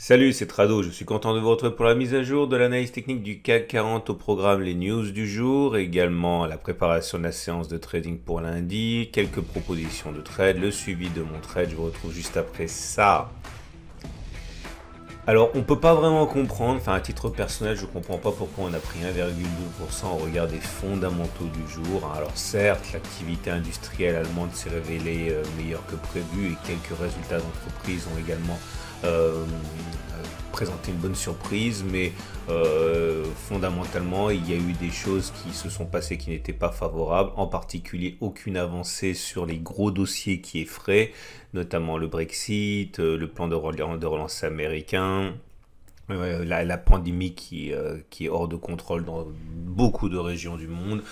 Salut, c'est Trado, je suis content de vous retrouver pour la mise à jour de l'analyse technique du CAC 40 au programme les news du jour, également la préparation de la séance de trading pour lundi, quelques propositions de trade, le suivi de mon trade, je vous retrouve juste après ça. Alors, on peut pas vraiment comprendre, enfin à titre personnel, je comprends pas pourquoi on a pris 1,2% au regard des fondamentaux du jour. Alors certes, l'activité industrielle allemande s'est révélée meilleure que prévu et quelques résultats d'entreprise ont également présenté une bonne surprise, mais fondamentalement, il y a eu des choses qui se sont passées qui n'étaient pas favorables, en particulier aucune avancée sur les gros dossiers qui effraient, notamment le Brexit, le plan de relance américain, la pandémie qui est hors de contrôle dans beaucoup de régions du monde.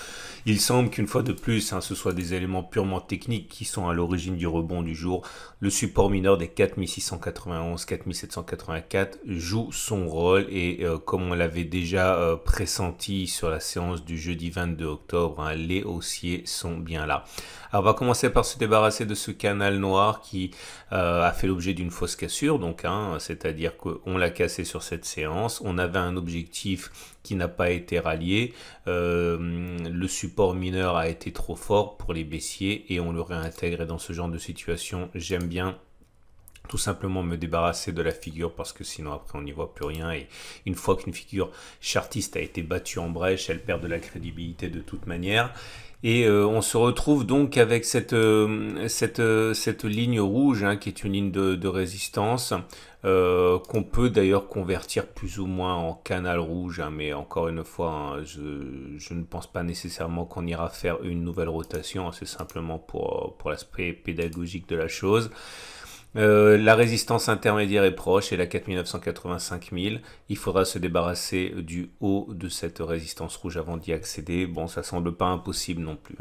Il semble qu'une fois de plus, ce soit des éléments purement techniques qui sont à l'origine du rebond du jour. Le support mineur des 4691, 4784 joue son rôle et comme on l'avait déjà pressenti sur la séance du jeudi 22 octobre, les haussiers sont bien là. Alors on va commencer par se débarrasser de ce canal noir qui a fait l'objet d'une fausse cassure, donc c'est-à-dire qu'on l'a cassé sur cette séance, on avait un objectif qui n'a pas été rallié, le support mineur a été trop fort pour les baissiers et on le réintègre. Et dans ce genre de situation, j'aime bien tout simplement me débarrasser de la figure parce que sinon après on n'y voit plus rien, et une fois qu'une figure chartiste a été battue en brèche, elle perd de la crédibilité de toute manière. Et on se retrouve donc avec cette ligne rouge qui est une ligne de résistance qu'on peut d'ailleurs convertir plus ou moins en canal rouge, mais encore une fois, je ne pense pas nécessairement qu'on ira faire une nouvelle rotation, c'est simplement pour l'aspect pédagogique de la chose. La résistance intermédiaire est proche et la 4985 000. Il faudra se débarrasser du haut de cette résistance rouge avant d'y accéder. Bon, ça semble pas impossible non plus.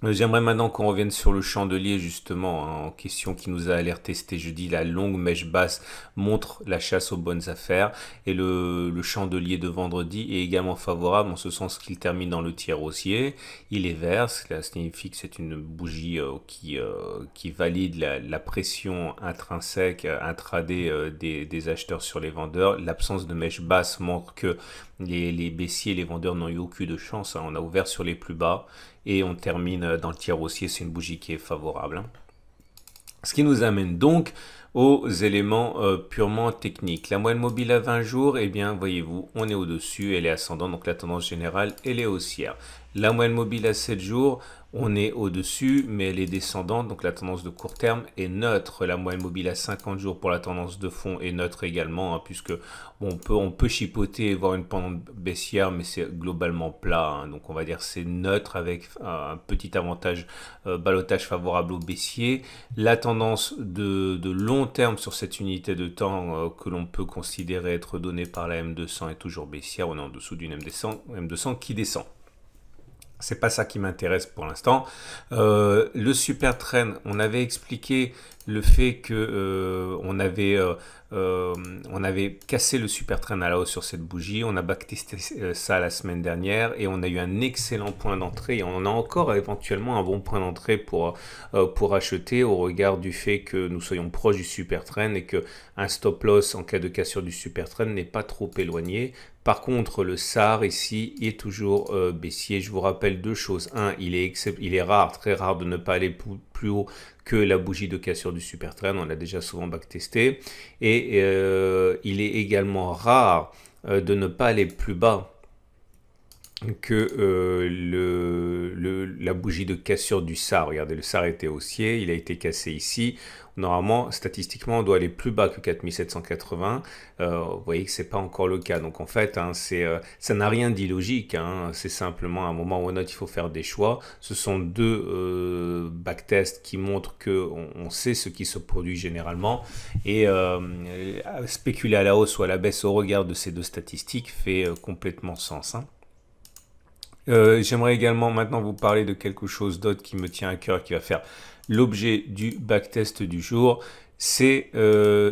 J'aimerais maintenant qu'on revienne sur le chandelier justement en question qui nous a alerté. C'était jeudi, la longue mèche basse montre la chasse aux bonnes affaires et le chandelier de vendredi est également favorable en ce sens qu'il termine dans le tiers haussier. Il est vert, cela signifie que c'est une bougie qui valide la pression intrinsèque intraday des acheteurs sur les vendeurs. L'absence de mèche basse montre que les baissiers et les vendeurs n'ont eu aucune chance. On a ouvert sur les plus bas et on termine dans le tiers haussier, c'est une bougie qui est favorable. Ce qui nous amène donc aux éléments purement techniques. La moyenne mobile à 20 jours, eh bien, voyez-vous, on est au-dessus, elle est ascendante, donc la tendance générale, elle est haussière. La moyenne mobile à 7 jours, on est au-dessus, mais elle est descendante, donc la tendance de court terme est neutre. La moyenne mobile à 50 jours pour la tendance de fond est neutre également, puisque bon, on peut chipoter et voir une pente baissière, mais c'est globalement plat. Donc on va dire c'est neutre avec un petit avantage ballottage favorable au baissier. La tendance de long terme sur cette unité de temps que l'on peut considérer être donnée par la M200 est toujours baissière. On est en dessous d'une M200 qui descend. C'est pas ça qui m'intéresse pour l'instant. Le super trend, on avait expliqué le fait que on avait cassé le super trend à la hausse sur cette bougie. On a backtesté ça la semaine dernière et on a eu un excellent point d'entrée. Et on a encore éventuellement un bon point d'entrée pour acheter au regard du fait que nous soyons proches du super trend et que un stop loss en cas de cassure du super trend n'est pas trop éloigné. Par contre, le SAR ici est toujours baissier. Je vous rappelle deux choses. Un, il est rare, très rare de ne pas aller plus haut que la bougie de cassure du super trend. On l'a déjà souvent backtesté. Et il est également rare de ne pas aller plus bas que la bougie de cassure du SAR. Regardez, le SAR était haussier, il a été cassé ici. Normalement, statistiquement, on doit aller plus bas que 4780. Vous voyez que c'est pas encore le cas. Donc en fait, ça n'a rien d'illogique. C'est simplement un moment où il faut faire des choix. Ce sont deux backtests qui montrent qu'on sait ce qui se produit généralement. Et spéculer à la hausse ou à la baisse au regard de ces deux statistiques fait complètement sens. J'aimerais également maintenant vous parler de quelque chose d'autre qui me tient à cœur, qui va faire l'objet du backtest du jour. C'est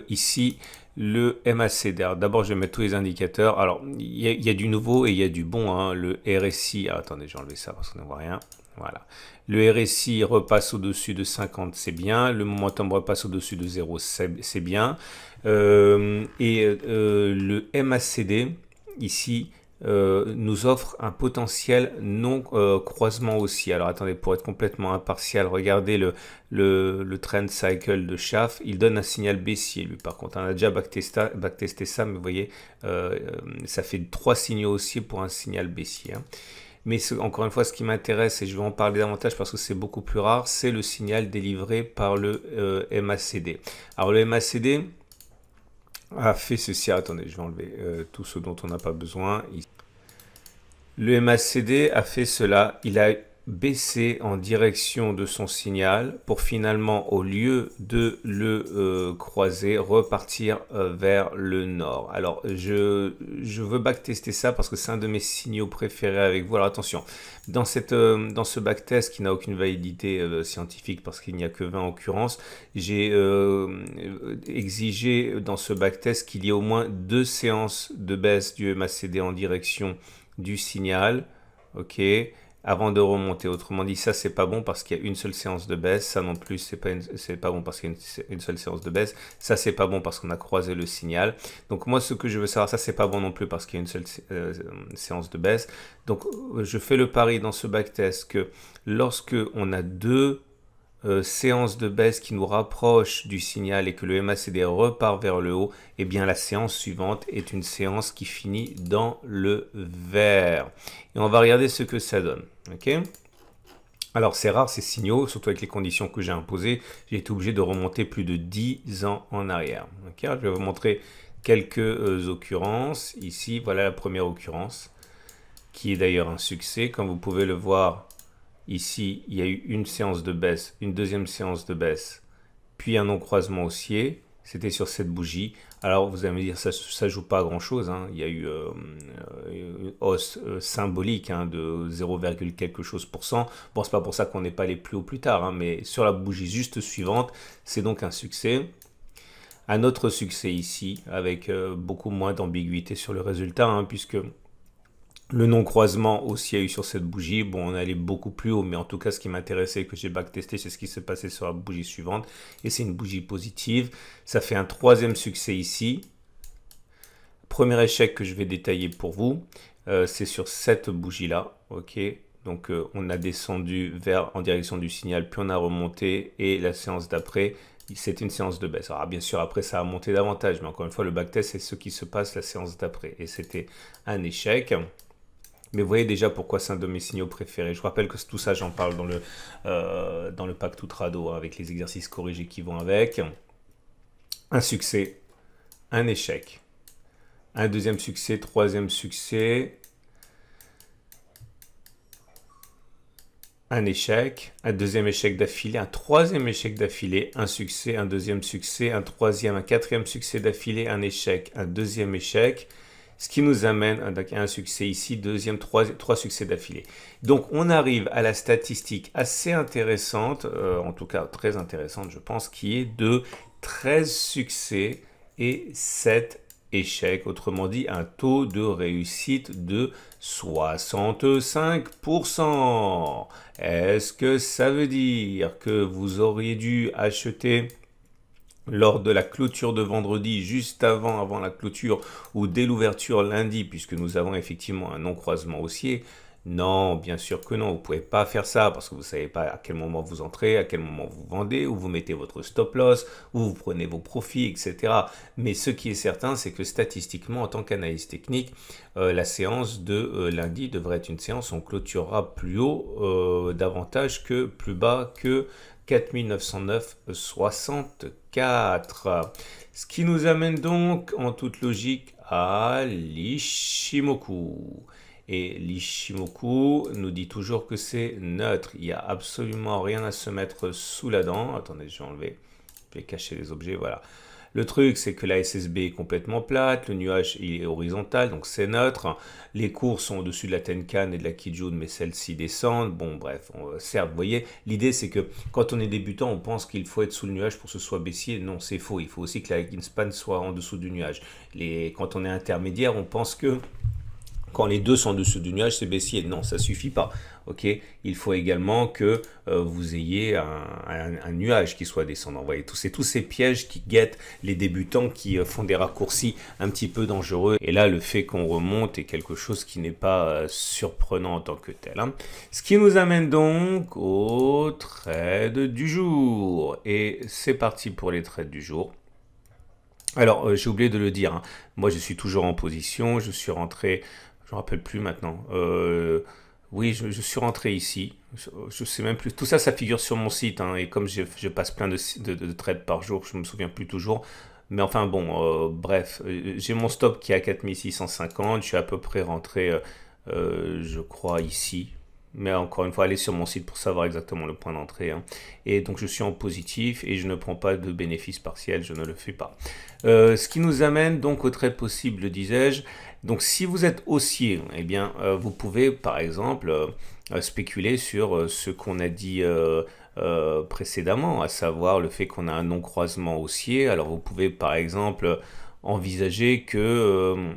ici le MACD. D'abord, je vais mettre tous les indicateurs. Alors, il y a du nouveau et il y a du bon. Le RSI, attendez, j'ai enlevé ça parce qu'on ne voit rien. Voilà. Le RSI repasse au-dessus de 50, c'est bien. Le momentum repasse au-dessus de 0, c'est bien. Le MACD, ici, nous offre un potentiel non croisement haussier. Alors attendez, pour être complètement impartial, regardez le trend cycle de Schaff, il donne un signal baissier lui par contre. On a déjà backtesté ça, mais vous voyez, ça fait 3 signaux haussiers pour un signal baissier. Hein. Mais encore une fois, ce qui m'intéresse, et je vais en parler davantage parce que c'est beaucoup plus rare, c'est le signal délivré par le MACD. Alors le MACD a fait ceci. Attendez, je vais enlever tout ce dont on n'a pas besoin. Le MACD a fait cela. Il a baissé en direction de son signal pour finalement, au lieu de le croiser, repartir vers le nord. Alors, je veux backtester ça parce que c'est un de mes signaux préférés avec vous. Alors attention, dans ce backtest qui n'a aucune validité scientifique parce qu'il n'y a que 20 occurrences, j'ai exigé dans ce backtest qu'il y ait au moins 2 séances de baisse du MACD en direction du signal, ok, avant de remonter. Autrement dit, ça c'est pas bon parce qu'il y a une seule séance de baisse. Ça non plus, c'est pas bon parce qu'il y a une seule séance de baisse. Ça c'est pas bon parce qu'on a croisé le signal. Donc moi, ce que je veux savoir, ça c'est pas bon non plus parce qu'il y a une seule séance de baisse. Donc je fais le pari dans ce backtest que lorsque on a 2 séance de baisse qui nous rapproche du signal et que le MACD repart vers le haut, et bien la séance suivante est une séance qui finit dans le vert. Et on va regarder ce que ça donne. Ok ? Alors c'est rare ces signaux, surtout avec les conditions que j'ai imposées. J'ai été obligé de remonter plus de 10 ans en arrière. Ok ? Je vais vous montrer quelques occurrences. Ici, voilà la première occurrence, qui est d'ailleurs un succès. Comme vous pouvez le voir, ici, il y a eu une séance de baisse, une deuxième séance de baisse, puis un non-croisement haussier. C'était sur cette bougie. Alors, vous allez me dire, ça ne joue pas à grand-chose. Hein. Il y a eu une hausse symbolique hein, de 0, quelque chose %. Bon, c'est pas pour ça qu'on n'est pas allé plus haut plus tard. Hein, mais sur la bougie juste suivante, c'est donc un succès. Un autre succès ici, avec beaucoup moins d'ambiguïté sur le résultat, hein, puisque le non-croisement aussi a eu sur cette bougie. Bon, on est allé beaucoup plus haut, mais en tout cas, ce qui m'intéressait et que j'ai backtesté, c'est ce qui s'est passé sur la bougie suivante. Et c'est une bougie positive. Ça fait un 3e succès ici. Premier échec que je vais détailler pour vous, c'est sur cette bougie-là. Ok, donc on a descendu en direction du signal, puis on a remonté. Et la séance d'après, c'est une séance de baisse. Alors bien sûr, après, ça a monté davantage. Mais encore une fois, le backtest, c'est ce qui se passe la séance d'après. Et c'était un échec. Mais vous voyez déjà pourquoi c'est un de mes signaux préférés. Je vous rappelle que tout ça, j'en parle dans le pack tout trado, hein, avec les exercices corrigés qui vont avec. Un succès, un échec. Un deuxième succès, 3e succès. Un échec, un deuxième échec d'affilée, un 3e échec d'affilée, un succès, un deuxième succès, un 3e, un 4e succès d'affilée, un échec, un 2e échec. Ce qui nous amène à un succès ici, 2e, 3 succès d'affilée. Donc, on arrive à la statistique assez intéressante, en tout cas très intéressante, je pense, qui est de 13 succès et 7 échecs. Autrement dit, un taux de réussite de 65%. Est-ce que ça veut dire que vous auriez dû acheter lors de la clôture de vendredi, juste avant la clôture ou dès l'ouverture lundi, puisque nous avons effectivement un non-croisement haussier? Non, bien sûr que non, vous ne pouvez pas faire ça parce que vous ne savez pas à quel moment vous entrez, à quel moment vous vendez, où vous mettez votre stop loss, où vous prenez vos profits, etc. Mais ce qui est certain, c'est que statistiquement, en tant qu'analyste technique, la séance de lundi devrait être une séance où on clôturera plus haut davantage que plus bas que 4909,64. Ce qui nous amène donc en toute logique à l'Ichimoku. Et l'Ichimoku nous dit toujours que c'est neutre. Il n'y a absolument rien à se mettre sous la dent. Attendez, je vais enlever. Je vais cacher les objets. Voilà. Le truc, c'est que la SSB est complètement plate, le nuage il est horizontal, donc c'est neutre. Les cours sont au-dessus de la Tenkan et de la Kijun, mais celles-ci descendent. Bon, bref, certes, vous voyez, l'idée c'est que quand on est débutant, on pense qu'il faut être sous le nuage pour que ce soit baissier. Non, c'est faux. Il faut aussi que la Kinspan soit en dessous du nuage. Quand on est intermédiaire, on pense que quand les deux sont en dessous du nuage, c'est baissier. Non, ça suffit pas. Ok, il faut également que vous ayez un nuage qui soit descendant. Vous voyez, tous ces pièges qui guettent les débutants, qui font des raccourcis un petit peu dangereux. Et là, le fait qu'on remonte est quelque chose qui n'est pas surprenant en tant que tel. Hein. Ce qui nous amène donc au trade du jour. Et c'est parti pour les trades du jour. Alors, j'ai oublié de le dire, hein. Moi je suis toujours en position, je suis rentré, je ne me rappelle plus maintenant, oui, je suis rentré ici, je sais même plus, tout ça, ça figure sur mon site, hein, et comme je passe plein de trades par jour, je ne me souviens plus toujours, mais enfin bon, bref, j'ai mon stop qui est à 4650, je suis à peu près rentré, je crois, ici. Mais encore une fois, allez sur mon site pour savoir exactement le point d'entrée. Hein. Et donc, je suis en positif et je ne prends pas de bénéfices partiels, je ne le fais pas. Ce qui nous amène donc au trade possible, disais-je. Donc, si vous êtes haussier, eh bien, vous pouvez, par exemple, spéculer sur ce qu'on a dit précédemment, à savoir le fait qu'on a un non-croisement haussier. Alors, vous pouvez, par exemple, envisager que...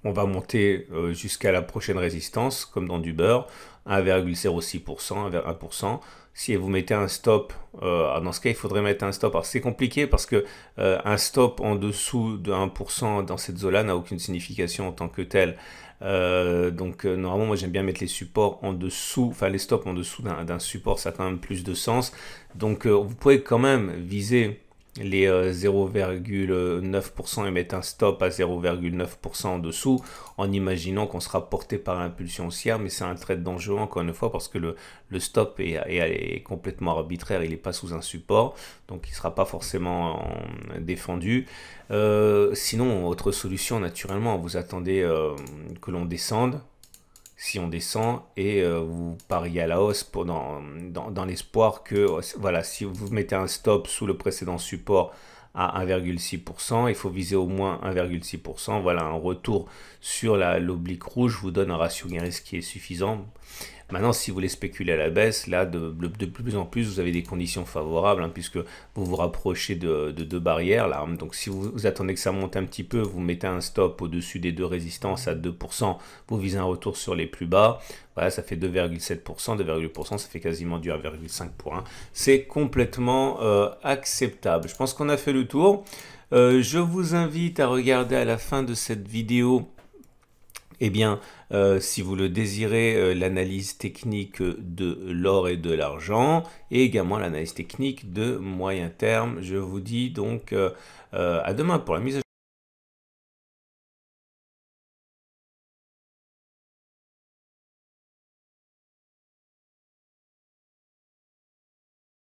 on va monter jusqu'à la prochaine résistance, comme dans du beurre, 1,06%, 1%. Si vous mettez un stop, dans ce cas, il faudrait mettre un stop. Alors, c'est compliqué parce que un stop en dessous de 1% dans cette zone-là n'a aucune signification en tant que tel. Donc, normalement, moi, j'aime bien mettre les supports en dessous, enfin, les stops en dessous d'un support, ça a quand même plus de sens. Donc, vous pouvez quand même viser les 0,9% et mettre un stop à 0,9% en dessous en imaginant qu'on sera porté par l'impulsion haussière, mais c'est un trade dangereux encore une fois parce que le stop est complètement arbitraire, il n'est pas sous un support, donc il ne sera pas forcément défendu. Sinon, autre solution, naturellement, vous attendez que l'on descende. Si on descend et vous pariez à la hausse dans l'espoir que, voilà, si vous mettez un stop sous le précédent support à 1,6%, il faut viser au moins 1,6%. Voilà, un retour sur l'oblique rouge vous donne un ratio gain-risque qui est suffisant. Maintenant, si vous voulez spéculer à la baisse, là, de plus en plus, vous avez des conditions favorables, hein, puisque vous vous rapprochez de deux barrières. Là. Donc, si vous attendez que ça monte un petit peu, vous mettez un stop au-dessus des deux résistances à 2%, vous visez un retour sur les plus bas. Voilà, ça fait 2,7%, 2,8%, ça fait quasiment du 1,5 pour 1. C'est complètement acceptable. Je pense qu'on a fait le tour. Je vous invite à regarder à la fin de cette vidéo, eh bien, si vous le désirez, l'analyse technique de l'or et de l'argent, et également l'analyse technique de moyen terme. Je vous dis donc à demain pour la mise à jour.